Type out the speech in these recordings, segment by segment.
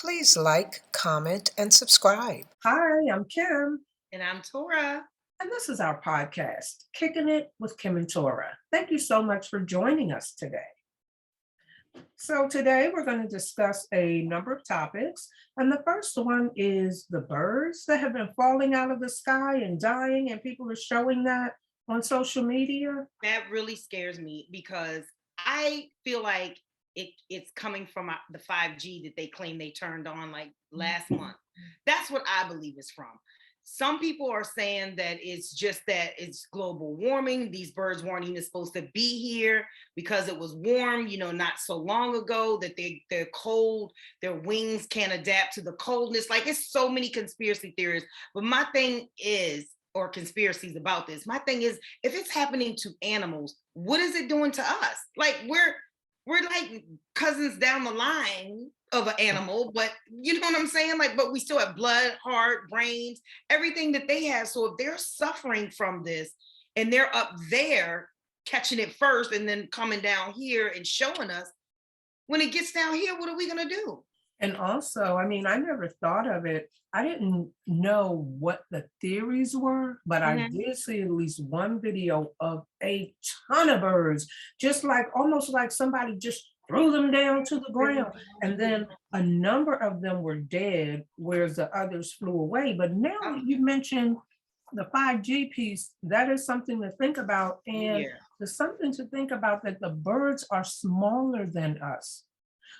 Please like, comment, and subscribe. Hi, I'm Kim, And I'm Tora. and this is our podcast, Kicking It with Kim and Tora. Thank you so much for joining us today. So, today we're going to discuss a number of topics, and the first one is the birds that have been falling out of the sky and dying, and people are showing that on social media. That really scares me because I feel like it's coming from the 5G that they claim they turned on like last month. That's what I believe it's from. Some people are saying that it's just that it's global warming. These birds weren't even supposed to be here because it was warm, not so long ago, that they're cold, their wings can't adapt to the coldness. Like, it's so many conspiracy theories. But my thing is, or conspiracies about this, my thing is, if it's happening to animals, what is it doing to us? Like, we're like cousins down the line of an animal, but you know what I'm saying? Like, but we still have blood, heart, brains, everything that they have. So if they're suffering from this and they're up there catching it first and then coming down here and showing us, when it gets down here, what are we gonna do? And also, I never thought of it. I didn't know what the theories were, but I Mhm. did see at least one video of a ton of birds, just like almost like somebody just threw them down to the ground. And then a number of them were dead, whereas the others flew away. But now that you mentioned the 5G piece, that is something to think about. And Yeah. there's something to think about that the birds are smaller than us.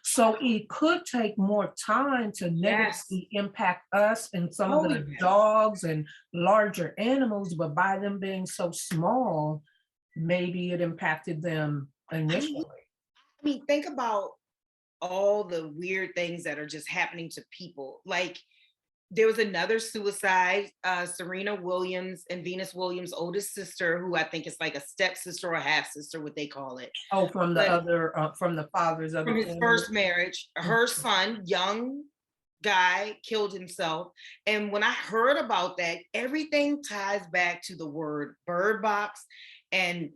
So it could take more time to Yes. negatively impact us and some of Oh, the yes. dogs and larger animals, but by them being so small, maybe it impacted them I mean, initially. think about all the weird things that are just happening to people. Like, there was another suicide, Serena Williams and Venus Williams' oldest sister, who I think is like a stepsister or a half sister, what they call it. Oh, from the But other, from the father's other from his family. first marriage, Mhm. her son, young guy, killed himself. And when I heard about that, everything ties back to the word bird box and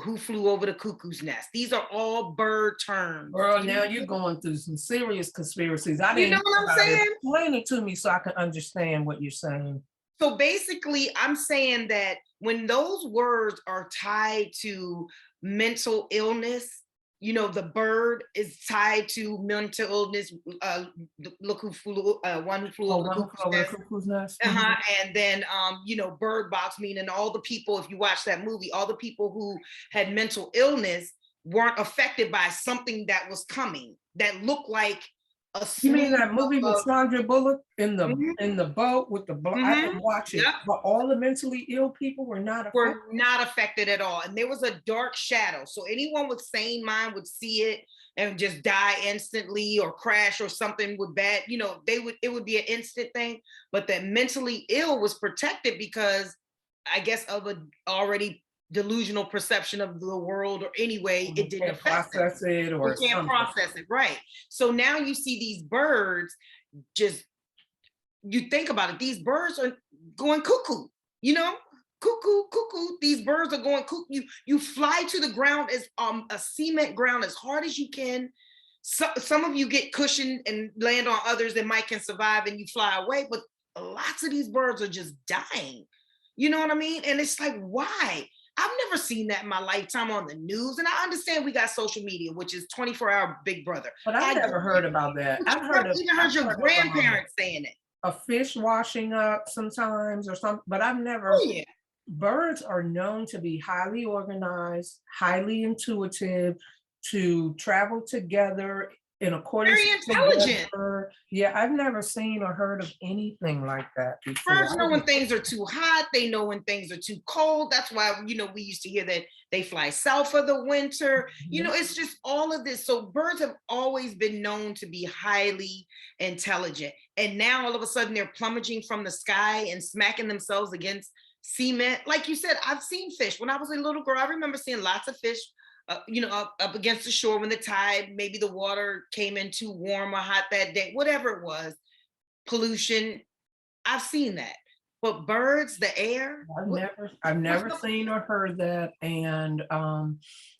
who flew over the cuckoo's nest. These are all bird terms. Girl, now you're going through some serious conspiracies. I You know didn't what know I'm about it. saying? Explain it to me so I can understand what you're saying. So basically, I'm saying that when those words are tied to mental illness, the bird is tied to mental illness. Look who flew, one who flew Oh, over the one who cuckoo's flew over the nest. cuckoo's nest. Uh-huh. Mhm. And then, bird box, meaning all the people, if you watch that movie, all the people who had mental illness weren't affected by something that was coming that looked like a You mean slew that movie with of. Sandra Bullock Mhm, in the boat with the I mhm, didn't watch it, yep, but all the mentally ill people were not affected? were not affected at all. And there was a dark shadow. So anyone with sane mind would see it and just die instantly or crash or something with bad, it would be an instant thing. But that mentally ill was protected because I guess of a already delusional perception of the world, or anyway, Or it didn't can't affect them. process it We or can't something. process it, right? So now you see these birds just, you think about it, these birds are going cuckoo, you know, cuckoo, cuckoo. These birds are going cuckoo. You fly to the ground as a cement ground as hard as you can. Some of you get cushioned and land on others that might can survive and you fly away, but lots of these birds are just dying. You know what I mean? And it's like, why? I've never seen that in my lifetime on the news. And I understand we got social media, which is 24-hour Big Brother. But I've I get never heard it. about that. But you never even I've heard your heard of, grandparents saying it. a fish washing up sometimes or something, but I've never. Oh, yeah. Birds are known to be highly organized, highly intuitive, to travel together in accordance Very with the intelligent. weather. Yeah, I've never seen or heard of anything like that before. Birds know when things are too hot. They know when things are too cold. That's why, we used to hear that they fly south for the winter. Mhm. It's just all of this. So birds have always been known to be highly intelligent. And now all of a sudden they're plummeting from the sky and smacking themselves against cement. Like you said, I've seen fish. When I was a little girl, I remember seeing lots of fish up against the shore when the tide, maybe the water came in too warm or hot that day, whatever it was, pollution. I've seen that. But birds, the air, I've never what's seen or heard that, and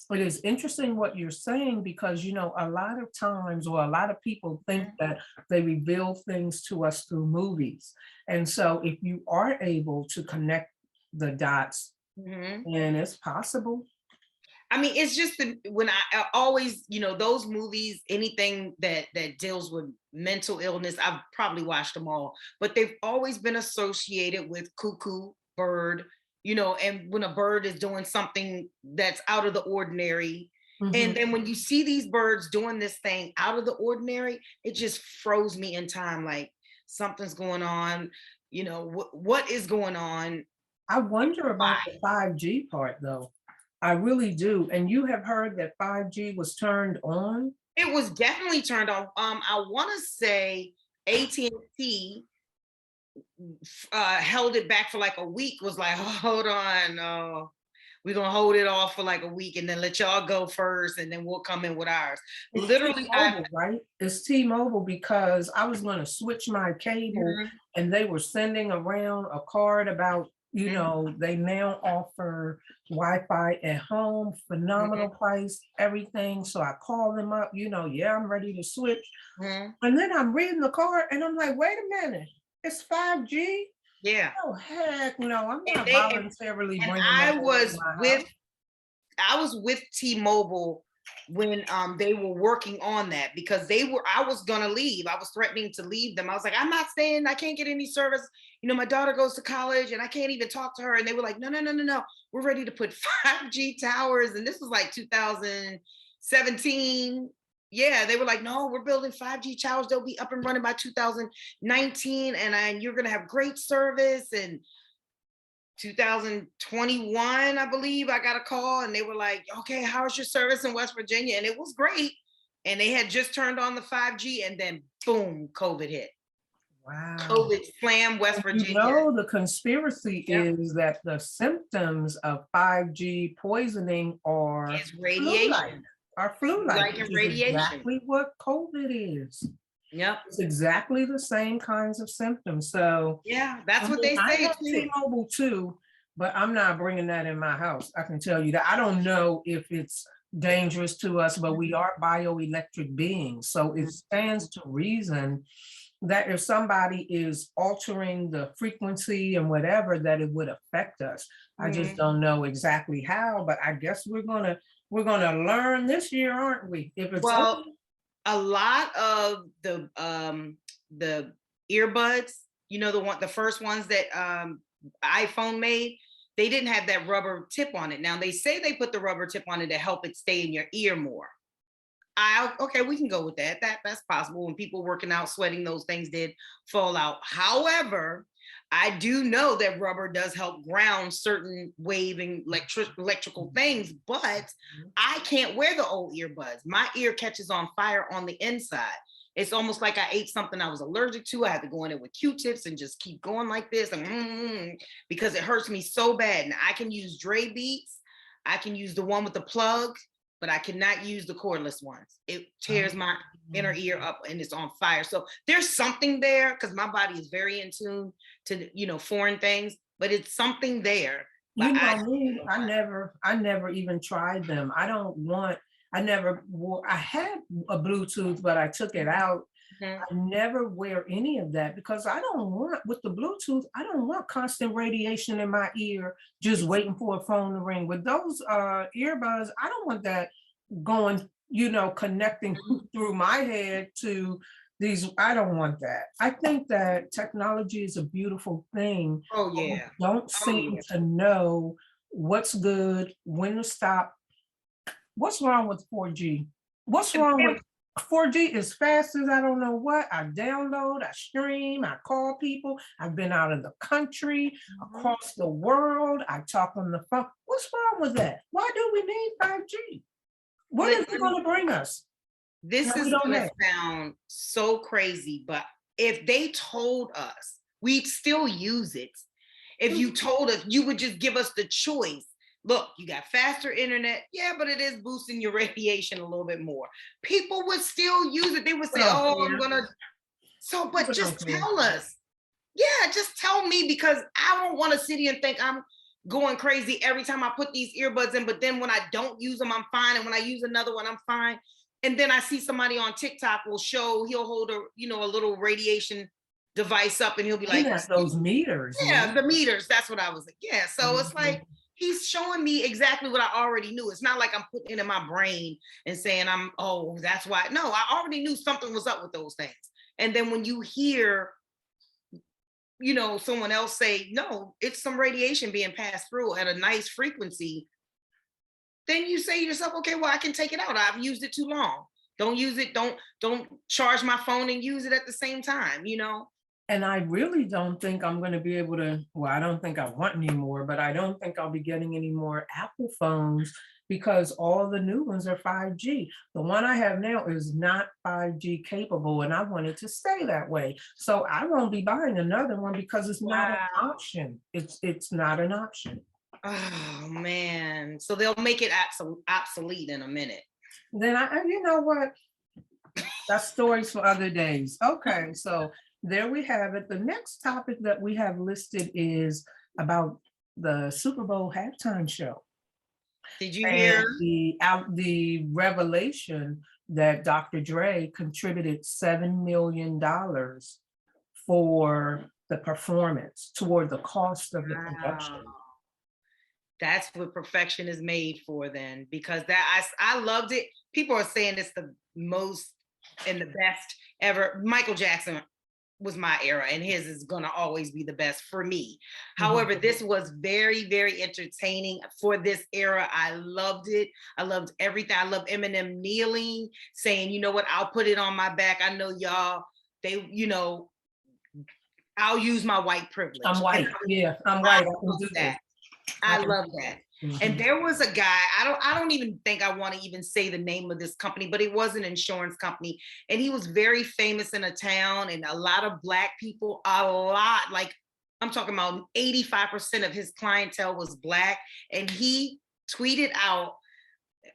It is interesting what you're saying because, a lot of times, or a lot of people think that they reveal things to us through movies. And so if you are able to connect the dots, Mhm. then it's possible. I mean, it's just when I always, those movies, anything that deals with mental illness, I've probably watched them all, but they've always been associated with cuckoo bird, and when a bird is doing something that's out of the ordinary. And Mhm. then when you see these birds doing this thing out of the ordinary, it just froze me in time. Like something's going on, what is going on? I wonder Why? about the 5G part though. I really do. And you have heard that 5G was turned on? It was definitely turned on. I want to say AT&T held it back for like a week. Was like, hold on, we're gonna hold it off for like a week and then let y'all go first, and then we'll come in with ours. It's Literally, T-Mobile, right? It's T-Mobile because I was going to switch my cable Mhm, and they were sending around a card about, mhm, they now offer Wi-Fi at home, mhm, phenomenal price, everything. So I called them up, yeah, I'm ready to switch. mhm. And then I'm reading the card and I'm like, wait a minute, it's 5G? Yeah, Oh, heck no, I'm and not they voluntarily and bringing that over to my house. I was with T-Mobile when they were working on that, because I was gonna leave. I was threatening to leave them. I was like, I'm not staying, I can't get any service. My daughter goes to college and I can't even talk to her. And they were like, no, no, no, no, no. We're ready to put 5G towers. And this was like 2017. Yeah, they were like, no, we're building 5G towers. They'll be up and running by 2019. And you're gonna have great service. And 2021, I believe, I got a call and they were like, okay, how's your service in West Virginia? And it was great. And they had just turned on the 5G, and then boom, COVID hit. Wow. COVID slammed West Virginia. The conspiracy Yep. is that the symptoms of 5G poisoning are It's flu-like, radiation. flu-like, Like which in is radiation. exactly what COVID is. Yep. It's exactly the same kinds of symptoms. So, Yeah, I that's what mean, they I say have too. T-Mobile too, but I'm not bringing that in my house. I can tell you that. I don't know if it's dangerous to us, but we are bioelectric beings. So it stands to reason that if somebody is altering the frequency and whatever, that it would affect us. I just Mhm. don't know exactly how, but I guess we're gonna learn this year, aren't we? If it's Well, something. a lot of the earbuds, the first ones that iPhone made, they didn't have that rubber tip on it. Now they say they put the rubber tip on it to help it stay in your ear more. Okay, we can go with that. That's possible. When people working out, sweating, those things did fall out. However, I do know that rubber does help ground certain waving electrical things, but I can't wear the old earbuds. My ear catches on fire on the inside. It's almost like I ate something I was allergic to. I had to go in there with Q-tips and just keep going like this, and because it hurts me so bad. And I can use Dre Beats. I can use the one with the plug, but I cannot use the cordless ones. It tears my inner ear up and it's on fire. So there's something there, because my body is very in tune to foreign things, but it's something there. But You I know don't me, know I never even tried them. I never wore, I had a Bluetooth, but I took it out. why. I never wear any of that because I don't want, with the Bluetooth, I don't want constant radiation in my ear, just It's waiting for a phone to ring. With those earbuds, I don't want that going, connecting through my head to these. I don't want that. I think that technology is a beautiful thing, oh but we yeah, don't oh seem yeah. to know what's good, when to stop. What's wrong with 4G? What's wrong with 4G is fast as I don't know what. I download, I stream, I call people. I've been out of the country, Mhm. across the world. I talk on the phone. What's wrong with that? Why do we need 5G? What is it Let going me to bring us This that we is don't gonna have? sound so crazy, but if they told us, we'd still use it. If you told us, you would just give us the choice. Look, you got faster internet. Yeah, but it is boosting your radiation a little bit more. People would still use it. They would People say, don't oh, I'm care. gonna. So, but People don't just care. tell us. Yeah, just tell me, because I don't want to sit here and think I'm going crazy every time I put these earbuds in, but then when I don't use them, I'm fine. And when I use another one, I'm fine. And then I see somebody on TikTok he'll hold a little radiation device up and he'll be like, those meters. yeah, the meters. That's what I was like. Yeah. So it's like, he's showing me exactly what I already knew. It's not like I'm putting it in my brain and saying that's why. No, I already knew something was up with those things. And then when you hear, someone else say, no, it's some radiation being passed through at a nice frequency, then you say to yourself, okay, well, I can take it out. I've used it too long. Don't use it. Don't charge my phone and use it at the same time, And I really don't think I'm going to be able to, well, I don't think I want any more, but I don't think I'll be getting any more Apple phones because all the new ones are 5G. The one I have now is not 5G capable, and I want it to stay that way. So I won't be buying another one because it's not an option. It's not an option. Oh, man. So they'll make it obsolete in a minute. Then you know what? That's stories for other days. Okay, so there we have it. The next topic that we have listed is about the Super Bowl halftime show. Did you hear the revelation that Dr. Dre contributed $7 million for the performance toward the cost of the production? That's what perfection is made for then, because I loved it. People are saying it's the most and the best ever. Michael Jackson was my era, and his is gonna always be the best for me. However, this was very, very entertaining for this era. I loved it. I loved everything. I love Eminem kneeling, saying, you know what, I'll put it on my back. I know y'all, I'll use my white privilege. I'm white. Yeah, I'm white. I can do that. I love that. And there was a guy, I don't even think I want to even say the name of this company, but it was an insurance company. And he was very famous in a town, and a lot of Black people, like I'm talking about 85% of his clientele was Black. And he tweeted out,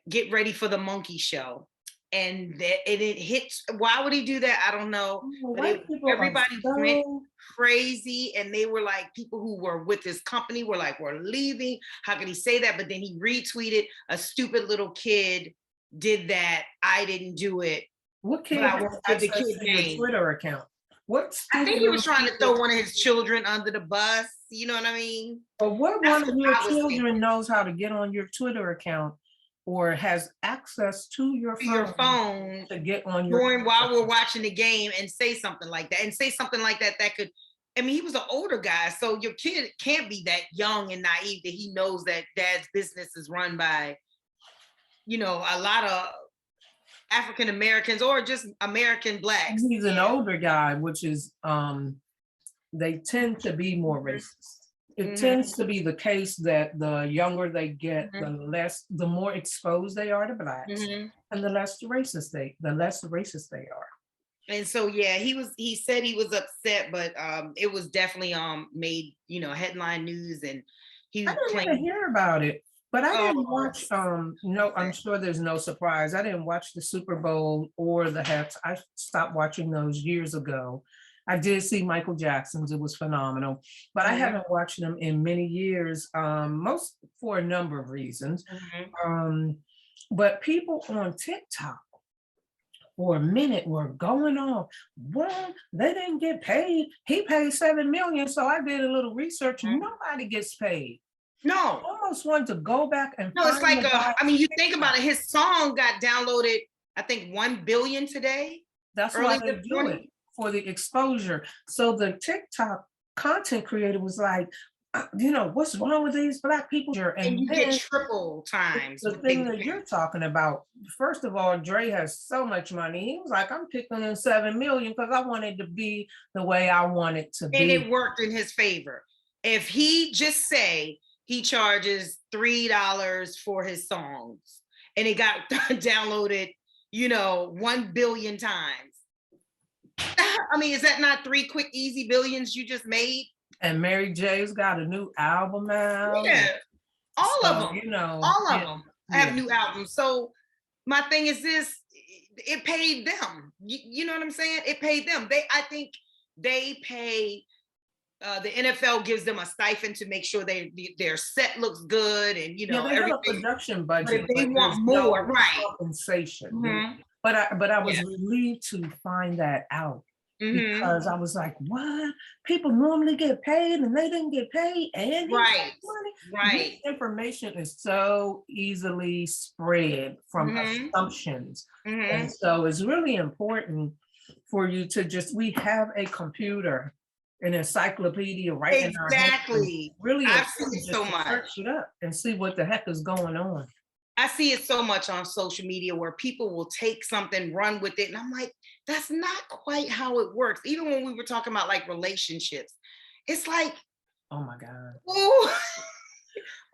"Get ready for the monkey show." And it hits. Why would he do that? I don't know. But everybody went crazy, and they were like, people who were with his company were like, we're leaving. How could he say that? But then he retweeted, a stupid little kid did that. I didn't do it. What kid has access to your Twitter account? I think he was trying to throw one of his children under the bus. You know what I mean? But what one of your children knows how to get on your Twitter account or has access to your phone to get on your while we're watching the game and say something like that, that could, I mean, he was an older guy, so your kid can't be that young and naive that he knows that dad's business is run by, a lot of African Americans or just American Blacks. He's an older guy, which is they tend to be more racist. It tends to be the case that the younger they get, the more exposed they are to Blacks, and the less racist they are. And so, yeah, he said he was upset, but it was definitely made, headline news, and he I didn't even hear about it, but I didn't watch. I'm sure there's no surprise. I didn't watch the Super Bowl or the half. I stopped watching those years ago. I did see Michael Jackson's. It was phenomenal, but I haven't watched them in many years, most for a number of reasons. But people on TikTok for a minute were going on, well, they didn't get paid. He paid $7 million. So I did a little research. Nobody gets paid. No. I almost wanted to go back and no, it's like, you think about it, his song got downloaded, I think 1 billion today. That's why they do it, for the exposure. So the TikTok content creator was like, what's wrong with these Black people? And you get triple times. The thing that you're talking about, first of all, Dre has so much money. He was like, I'm picking in $7 million because I wanted to be the way I want it to be. And it worked in his favor. If he just say he charges $3 for his songs and it got downloaded, 1 billion times. I mean, is that not 3 quick, easy billions you just made? And Mary J's got a new album out. Yeah, all of them. All of them have new albums. So my thing is this: it paid them. You know what I'm saying? It paid them. I think they pay the NFL gives them a stipend to make sure their set looks good and Yeah, they have a everything. production But budget, if they but there's want no more, right? compensation. Mhm. But I was Yeah. relieved to find that out Mhm. because I was like, what? People normally get paid and they didn't get paid and he Right. got money. Right. Misinformation is so easily spread from Mhm. assumptions. And Mhm. so it's really important for you to we have a computer, an encyclopedia right in our hands. Exactly. Really I've seen important it just so to much. search it up and see what the heck is going on. I see it so much on social media where people will take something, run with it. And I'm like, that's not quite how it works. Even when we were talking about like relationships, it's like, Oh my God. ooh,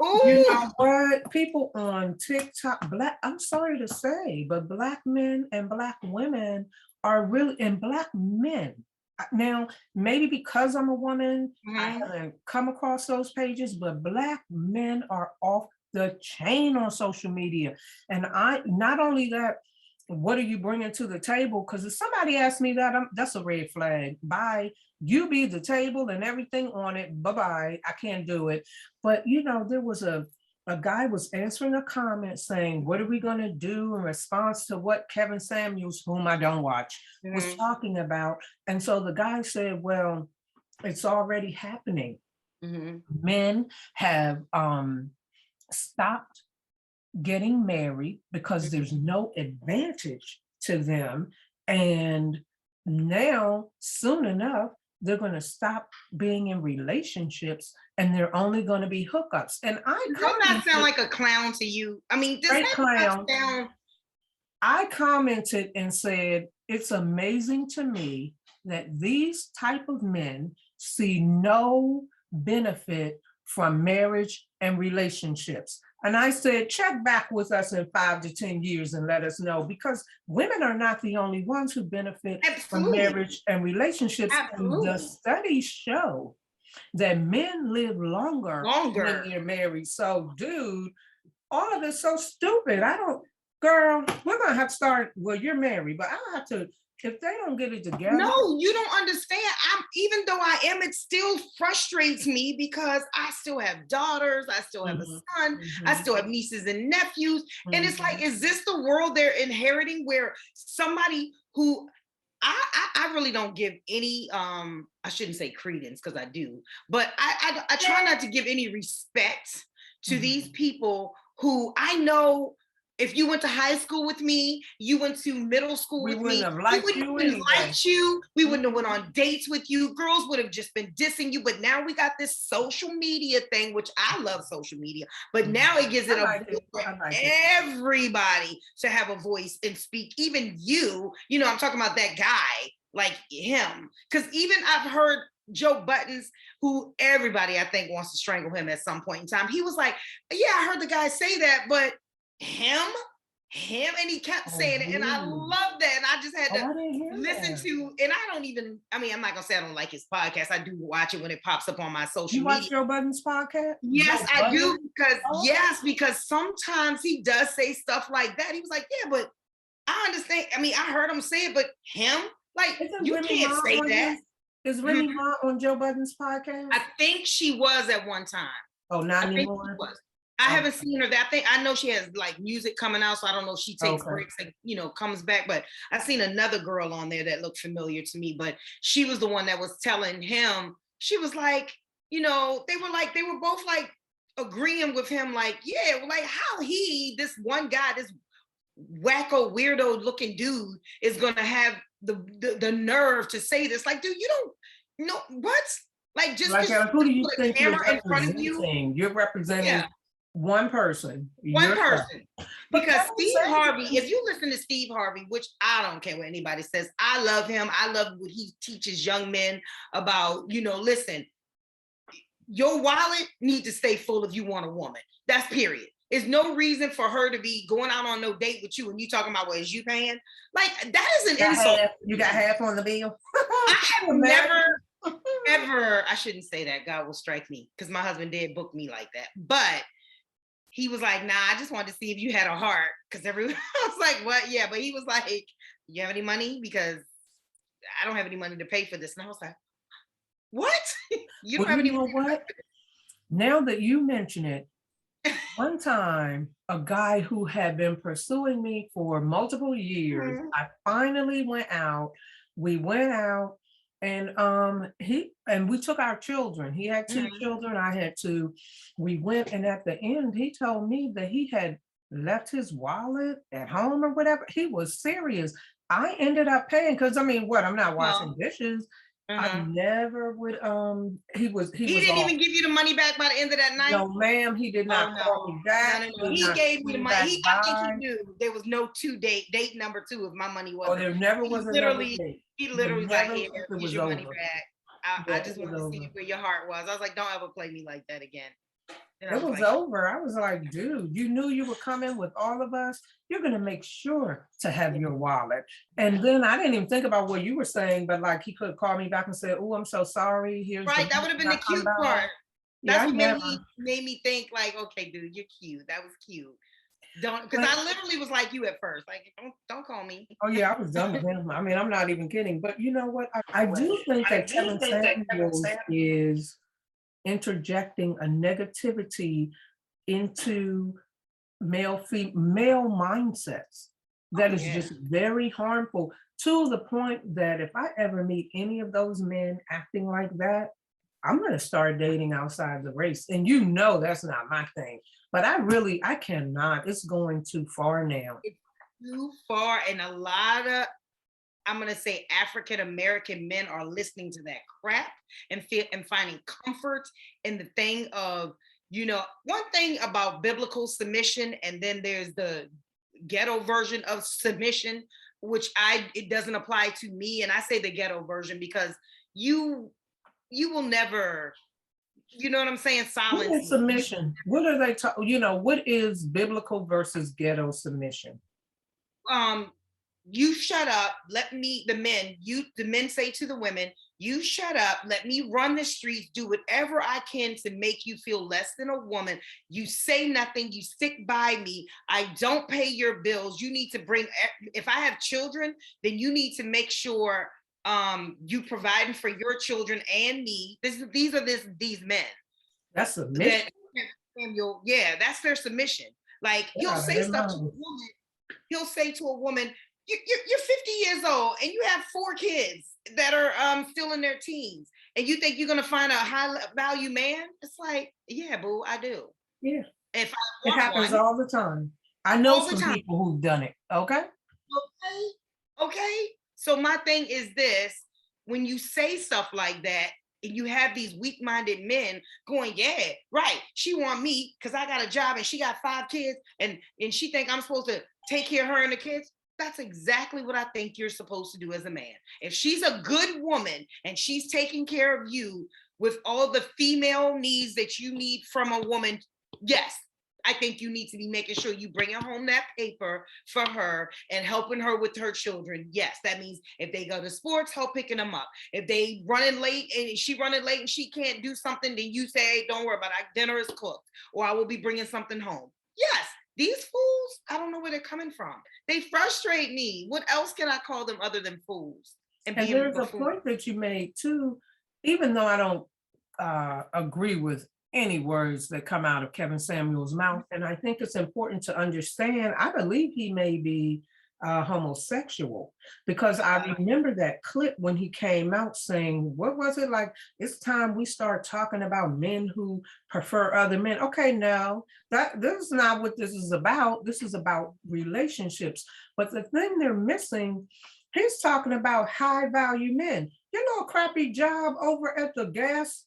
You ooh. know what? People on TikTok, I'm sorry to say, but Black men and Black women are really, and Black men. Now, maybe because I'm a woman, I Mhm. haven't come across those pages, but Black men are off the chain on social media. And not only that, what are you bringing to the table? Because if somebody asks me that, that's a red flag. Bye. You be the table and everything on it. Bye-bye. I can't do it. But there was a guy was answering a comment saying, what are we going to do in response to what Kevin Samuels, whom I don't watch, was Mhm. talking about? And so the guy said, well, it's already happening. Mhm. Men have stopped getting married because there's no advantage to them. And now, soon enough, they're going to stop being in relationships and they're only going to be hookups. And Does that not sound like a clown to you? I mean, does great that clown. not sound? I commented and said, it's amazing to me that these type of men see no benefit from marriage and relationships. And I said, check back with us in 5 to 10 years and let us know, because women are not the only ones who benefit from Absolutely. marriage and relationships. And the Absolutely. studies show that men live longer when Longer. they're married. So, dude, all of it's so stupid. Girl, we're gonna have to start. Well, you're married, but I'll have to, if they don't get it together. No, you don't understand. Even though I am, it still frustrates me because I still have daughters, I still have a son, I still have nieces and nephews. And it's like, is this the world they're inheriting where somebody who I really don't give any I shouldn't say credence because I do, but I try not to give any respect to these people who I know. If you went to high school with me, you went to middle school We with wouldn't me, have we liked wouldn't you even anyway. liked you. We wouldn't have went on dates with you. Girls would have just been dissing you. But now we got this social media thing, which I love social media. But now it gives it a voice for everybody to have a voice and speak. Even you, I'm talking about that guy, like him. Because even I've heard Joe Buttons, who everybody I think wants to strangle him at some point in time. He was like, yeah, I heard the guy say that, but him, and he kept saying it, and I love that. And I just had to listen to, and I'm not gonna say I don't like his podcast. I do watch it when it pops up on my social media. You watch Joe Budden's podcast? Yes, I do, because sometimes he does say stuff like that. He was like, yeah, but I understand. I mean, I heard him say it, but him, like, you can't say that. Is Remy Ma on Joe Budden's podcast? I think she was at one time. Oh, not anymore? I haven't seen her. I know she has like music coming out, so I don't know if she takes breaks and comes back. But I seen another girl on there that looked familiar to me. But she was the one that was telling him. She was like, they were both like agreeing with him, like, yeah, like how this one guy, this wacko weirdo looking dude, is gonna have the nerve to say this. Like, dude, you don't know what? Like, just who do you think you're in front of you? You're representing one person. One person. Because Steve Harvey, if you listen to Steve Harvey, which I don't care what anybody says, I love him. I love what he teaches young men about, listen, your wallet needs to stay full if you want a woman. That's period. There's no reason for her to be going out on no date with you and you talking about, well, is you paying? Like, that is an insult. You got half on the bill? I have never, ever, I shouldn't say that. God will strike me, because my husband did book me like that. But he was like, nah, I just wanted to see if you had a heart. Because everyone was like, what? Yeah, but he was like, you have any money? Because I don't have any money to pay for this. And I was like, What? You don't Well, have you any know money? what? Now that you mention it, one time, a guy who had been pursuing me for multiple years, Mhm. I finally went out. We went out and we took our children. He had two Mhm. children, I had two. We went and at the end he told me that he had left his wallet at home or whatever. He was serious. I ended up paying because I mean, what? I'm not washing No. dishes. I Uh-huh. never would he He was didn't all even give you the money back by the end of that night? no, ma'am, he did Oh not no. call me No, back. no, He no. did He not gave me the swing money. back I think he by. knew there was no date number two if my money Or wasn't. there never He was another literally, date. he But literally was like, never here, if it here's was your money over. back. I Yeah, it just was wanted to see over. where your heart was. I was like, don't ever play me like that again. And I It was was like, over. I was like, dude, you knew you were coming with all of us. You're gonna make sure to have yeah. your wallet. And then I didn't even think about what you were saying, but like he could call me back and say, oh, I'm so sorry. Here's the Right, money that would have been when the I come cute back. part. Yeah, That's I what never. made me think like, okay, dude, you're cute. That was cute. Don't, because But I literally was like you at first. Like, don't call me. oh yeah, I was done with him. I mean, I'm not even kidding. But you know what? I do think I that do Kevin think that Kevin Samuels Samuels is interjecting a negativity into male mindsets Oh that is yeah. just very harmful to the point that if I ever meet any of those men acting like that, I'm going to start dating outside the race. And you know that's not my thing. But I cannot. It's going too far now. It's too far, and a lot of, I'm gonna say, African American men are listening to that crap and finding comfort in the thing of, one thing about biblical submission, and then there's the ghetto version of submission, which it doesn't apply to me. And I say the ghetto version because you you will never, you know what I'm saying, What silence is me. submission? What are they talking? You know, what is biblical versus ghetto submission? um you shut up, let me, the men say to the women, you shut up, let me run the streets, do whatever I can to make you feel less than a woman. You say nothing, you stick by me, I don't pay your bills, you need to bring, if I have children, then you need to make sure you providing for your children and me. These men That's submission. that Samuel, yeah, that's their submission. Like Get out of their mind. he'll say to a woman, you're 50 years old and you have 4 kids that are still in their teens, and you think you're gonna find a high value man? It's like, yeah, boo, I do. Yeah, If I it want happens one, all the time. I know all the some time. people who've done it. Okay. Okay. Okay. So my thing is this: when you say stuff like that, and you have these weak-minded men going, yeah, right, she want me because I got a job and she got 5 kids, and she think I'm supposed to take care of her and the kids. That's exactly what I think you're supposed to do as a man. If she's a good woman and she's taking care of you with all the female needs that you need from a woman, yes, I think you need to be making sure you bringing home that paper for her and helping her with her children. Yes, that means if they go to sports, help picking them up. If they running late and she running late and she can't do something, then you say, hey, don't worry about it. Dinner is cooked, or I will be bringing something home. Yes, these fools, I don't know where they're coming from. They frustrate me. What else can I call them other than fools and And being there's a buffoons? point that you made too, even though I don't agree with any words that come out of Kevin Samuel's mouth. And I think it's important to understand, I believe he may be homosexual, because I remember that clip when he came out saying, what was it like? It's time we start talking about men who prefer other men. Okay, no, this is not what this is about. This is about relationships. But the thing they're missing, he's talking about high value men. You know, a crappy job over at the gas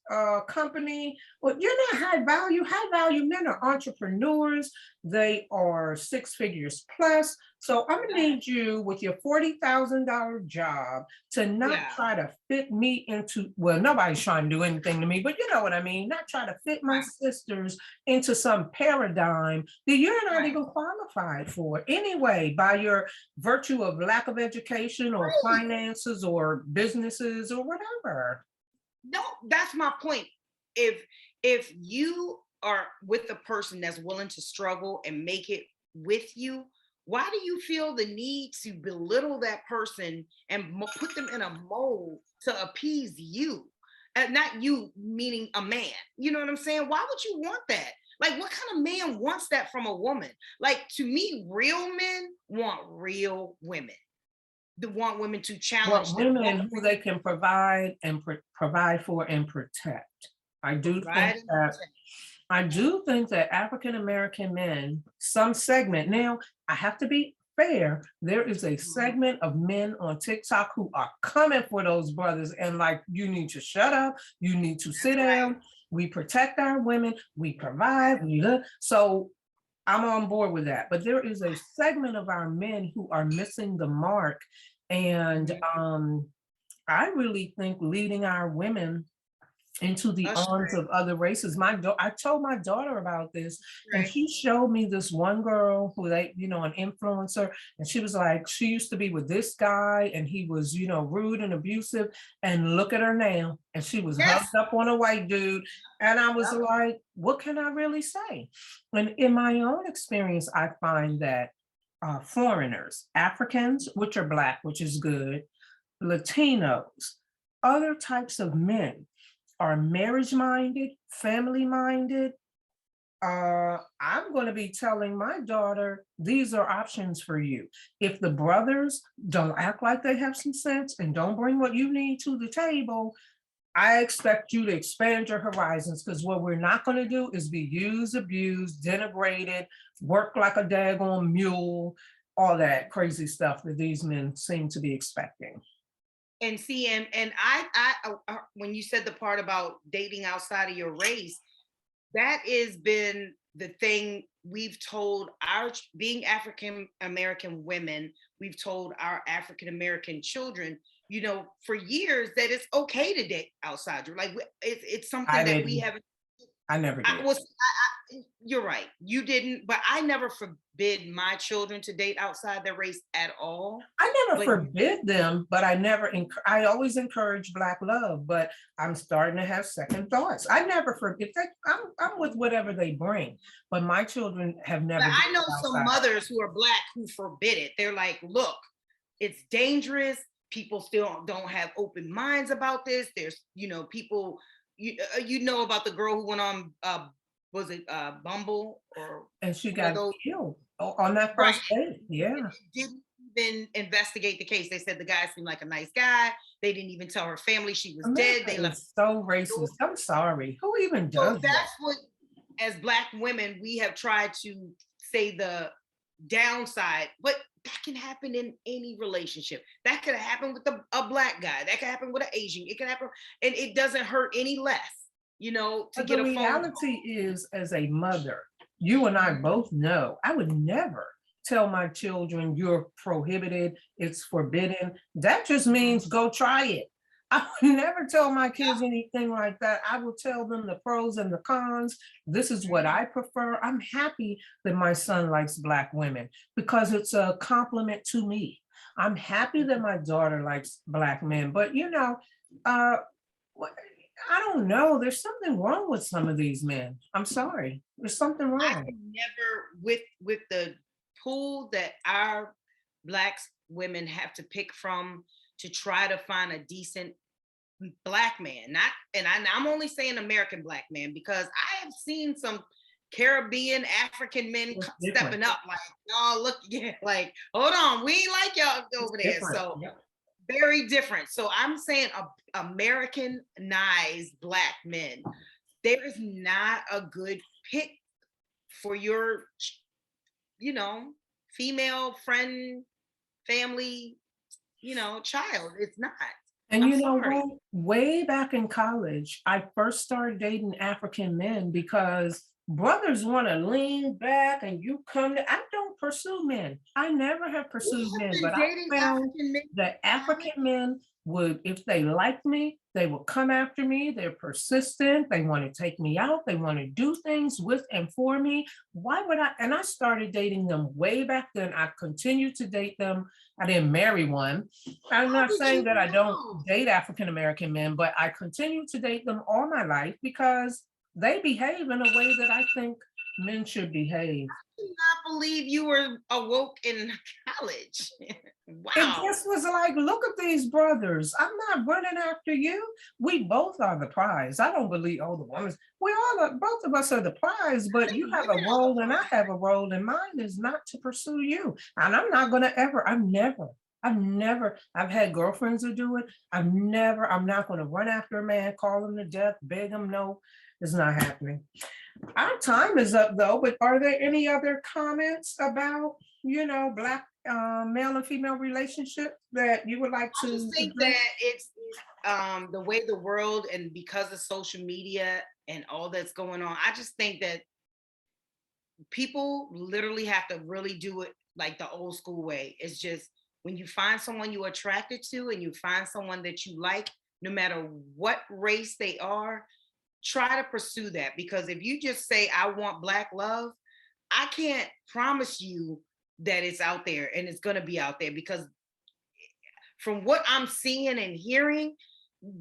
company. Well, you're not high value. High value men are entrepreneurs. They are 6 figures plus. So I'm gonna need you with your $40,000 job to not Yeah. try to fit me into, well, nobody's trying to do anything to me, but you know what I mean, not try to fit my Right. sisters into some paradigm that you're not Right. even qualified for anyway, by your virtue of lack of education or Right. finances or businesses or whatever. No, that's my point. If you are with a person that's willing to struggle and make it with you, why do you feel the need to belittle that person and put them in a mold to appease you? Not you, meaning a man. You know what I'm saying? Why would you want that? Like, what kind of man wants that from a woman? Like, to me, real men want real women. They want women to challenge Well, them, women who they can provide and provide for and protect. I do think right? that I do think that African American men, some segment, now I have to be fair, there is a segment of men on TikTok who are coming for those brothers and like, you need to shut up, you need to sit That's right. down, we protect our women, we provide, we look. So I'm on board with that. But there is a segment of our men who are missing the mark. And Mhm. I really think leading our women into the arms Astray, of other races. I told my daughter about this, and astray. she showed me this one girl who an influencer, and she was like, she used to be with this guy, and he was, rude and abusive. And look at her now, and she was Yes. hugged up on a white dude. And I was Yep. like, what can I really say? And in my own experience, I find that foreigners, Africans, which are Black, which is good, Latinos, other types of men are marriage minded, family minded. I'm going to be telling my daughter these are options for you. If the brothers don't act like they have some sense and don't bring what you need to the table, I expect you to expand your horizons, because what we're not going to do is be used, abused, denigrated, work like a daggone mule, all that crazy stuff that these men seem to be expecting. And see, and when you said the part about dating outside of your race, that has been the thing we've told our being African American women, we've told our African American children, for years, that it's okay to date outside your, like, it's I something that we didn't, haven't. I never I did. was, you're right, you didn't, but I never forbid my children to date outside their race at all. I never But forbid them, but I always encourage Black love, but I'm starting to have second thoughts. I never forbid that. I'm with whatever they bring, but my children have But never I dated know some outside. mothers who are Black who forbid it. They're like, look, it's dangerous. People still don't have open minds about this. There's, people, you know about the girl who went on, was it Bumble or And she one of got those? killed on that Right. first date. And Yeah. they didn't even investigate the case. They said the guy seemed like a nice guy. They didn't even tell her family she was dead. America They left. is so racist. I'm sorry. Who even So does that? that's what, as Black women, we have tried to say the downside, but that can happen in any relationship. That could happen with a Black guy. That could happen with an Asian. It can happen, and it doesn't hurt any less, to But the get a phone reality is, as a mother, you and I call. both know, I would never tell my children you're prohibited, it's forbidden. That just means go try it. I would never tell my kids anything like that. I will tell them the pros and the cons. This is what I prefer. I'm happy that my son likes Black women because it's a compliment to me. I'm happy that my daughter likes Black men, but uh, I don't know. There's something wrong with some of these men. I'm sorry. There's something I wrong. can never, with the pool that our Black women have to pick from to try to find a decent Black man, not, and I'm only saying American Black man, because I have seen some Caribbean African men It's different. stepping up, like, oh, look, yeah, like, hold on, we ain't like y'all It's over there. different. So Yep. very different. So I'm saying Americanized Black men, there is not a good pick for your, female friend, family, child. It's not. And I'm you know sorry. what? Way back in college, I first started dating African men because brothers want to lean back and you come to, I don't pursue men. I never have We pursued have men, been but I dating found African men that for college. African men would, if they liked me, they will come after me. They're persistent. They want to take me out. They want to do things with and for me. Why would I? And I started dating them way back then. I continued to date them. I didn't marry one. I'm How not did saying you that I don't know? date African American men, but I continue to date them all my life because they behave in a way that I think men should behave. I do not believe you were awoke in college. It Wow. just was like, look at these brothers. I'm not running after you. We both are the prize. I don't believe, oh, the woman's, we all are, both of us are the prize, but you have a role and I have a role, and mine is not to pursue you. And I'm not going to ever, I've had girlfriends who do it. I'm not going to run after a man, call him to death, beg him. No, it's not happening. Our time is up though, but are there any other comments about, Black male and female relationship that you would like I to just think address? that it's the way the world, and because of social media and all that's going on, I just think that people literally have to really do it like the old school way. It's just when you find someone you're attracted to and you find someone that you like, no matter what race they are, try to pursue that. Because if you just say, I want Black love, I can't promise you that it's out there and it's going to be out there, because from what I'm seeing and hearing,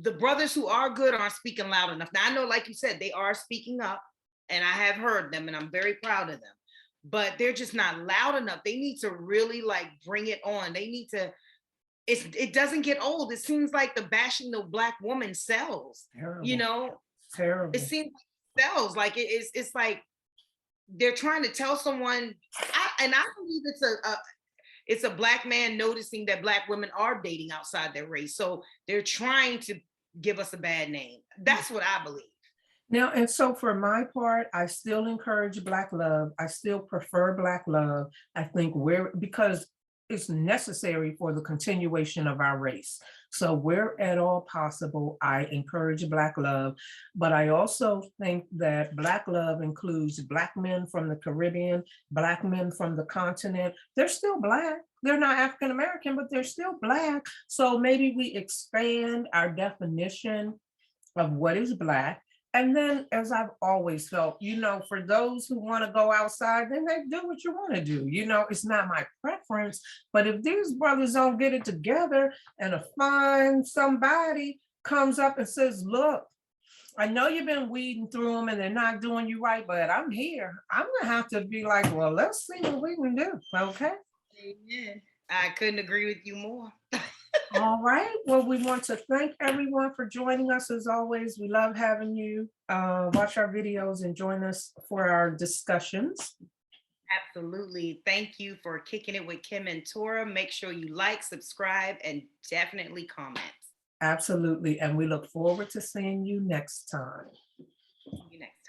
the brothers who are good aren't speaking loud enough. Now, I know, like you said, they are speaking up, and I have heard them, and I'm very proud of them, but they're just not loud enough. They need to really like bring it on. They need to, it doesn't get old. It seems like the bashing the Black woman sells, you Terrible, know, it terrible. seems like it sells. Like it's like they're trying to tell someone, and I believe it's a Black man noticing that Black women are dating outside their race. So they're trying to give us a bad name. That's what I believe. Now, and so for my part, I still encourage Black love. I still prefer Black love. I think because it's necessary for the continuation of our race. So where at all possible, I encourage Black love. But I also think that Black love includes Black men from the Caribbean, Black men from the continent. They're still Black. They're not African American, but they're still Black. So maybe we expand our definition of what is Black. And then, as I've always felt, for those who want to go outside, then they do what you want to do. It's not my preference, but if these brothers don't get it together and a fine somebody comes up and says, look, I know you've been weeding through them and they're not doing you right, but I'm here. I'm going to have to be like, well, let's see what we can do. Okay. Amen. I couldn't agree with you more. All right. Well, we want to thank everyone for joining us. As always, we love having you watch our videos and join us for our discussions. Absolutely. Thank you for kicking it with Kim and Tora. Make sure you like, subscribe, and definitely comment. Absolutely. And we look forward to seeing you next time. See you next.